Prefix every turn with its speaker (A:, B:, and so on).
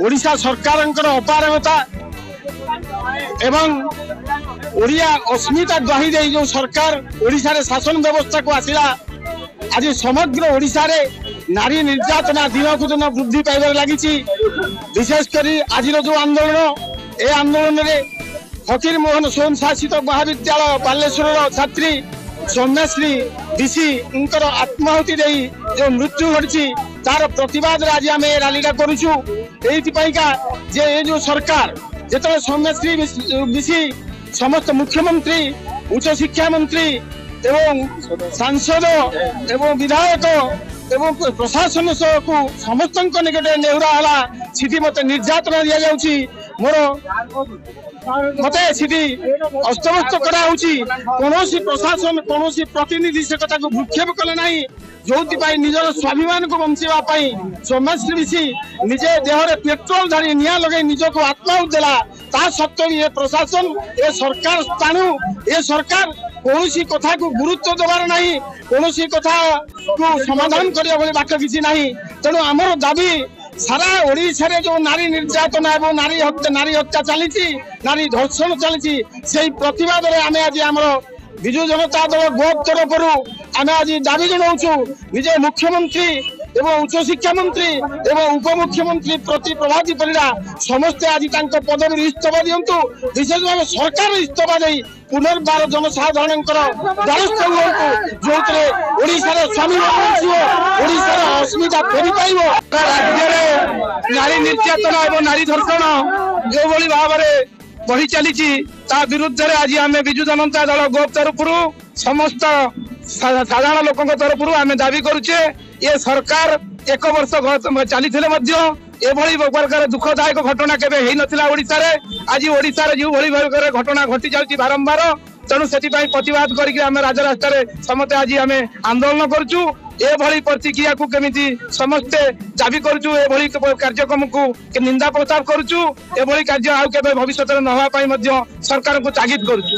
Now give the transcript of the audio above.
A: ओडिशा सरकार अपारगता एवं ओडिया अस्मिता ग्वाही दे जो सरकार ओडिशा रे शासन व्यवस्था को आसिला आज समग्र ओडिशा रे नारी निर्यातना दिन को दिन वृद्धि पाइबार लगी। विशेषकर आज जो आंदोलन ए आंदोलन रे फकीर मोहन स्वयं शासित महाविद्यालय बालेश्वर छात्री सौम्याश्री विशी उनकर आत्माहुति दे जो मृत्यु घटी तार प्रतिवाद आज आम रैलीटा करुचु। एइथिपाइका जे ए जो सरकार जिते सौम्याश्री विशी समस्त मुख्यमंत्री उच्च शिक्षा मंत्री एवं सांसद एवं विधायक एवं प्रशासन को समस्त निकट नेहुरा है सीधी मत निर्यातना दि जाऊँगी मोर मत सीधी अस्तव्यस्त कौन प्रशासन कौन प्रतिनिधि से कथा को भूक्षेप कले ना जो निजर स्वाभिमान को बचाई सौम्याश्री विशी निजे देहरे पेट्रोल धारी निया लगे निजक आत्माहुति देला ता सत्वे ये प्रशासन ये सरकार स्थाणु ये सरकार कौन कथा को गुरुत्व देवार नहीं कौन कथा को समाधान करने बात किसी ना तेणु आमर दाबी सारा ओडिशा रे जो नारी निर्यातना एवं नारी हत्या चली नारी धर्षण चली से प्रतिवाद आम आज आम विजु जनता दल गोप तरफ आम आज दाबी जनाऊँ निजे मुख्यमंत्री एवं उच्च शिक्षा मंत्री एवं उपमुख्यमंत्री प्रति प्रभाती परिड़ा समस्ते आज पदवी इस्तीफा दिंतु विशेष भाव सरकार इस्तीफा दे पुनर्बार जनसाधारण द्वारस्थ हूँ जो ओडिशार स्वाभिमान ओडिशार अस्मिता फेरी पाइब। राज्य नारी निर्यातना एवं नारी धर्षण जो भाव में बढ़ी चली विरुद्ध आज आम विजु जनता दल गोप तरफ समस्त साधारण लोक तरफ आम दाबी करुचे ये सरकार एक वर्ष चली प्रकार दुखदायक घटना केबे हेई नथिला ओडिशा रे आज ओडिशा रे जो भली भाव घटना घटी जाउची बारंबार तेणु से प्रतिवाद करके आम राजरास्ता समस्ते आज आम आंदोलन करुचु एभली प्रतिक्रिया को केमिति समस्ते दाबी करुचु एभली कार्यक्रम को निंदा प्रस्ताव करुचु एभली कार्य आउ केबे भविष्य न होवा पई मध्य सरकार को तागिद करुचु।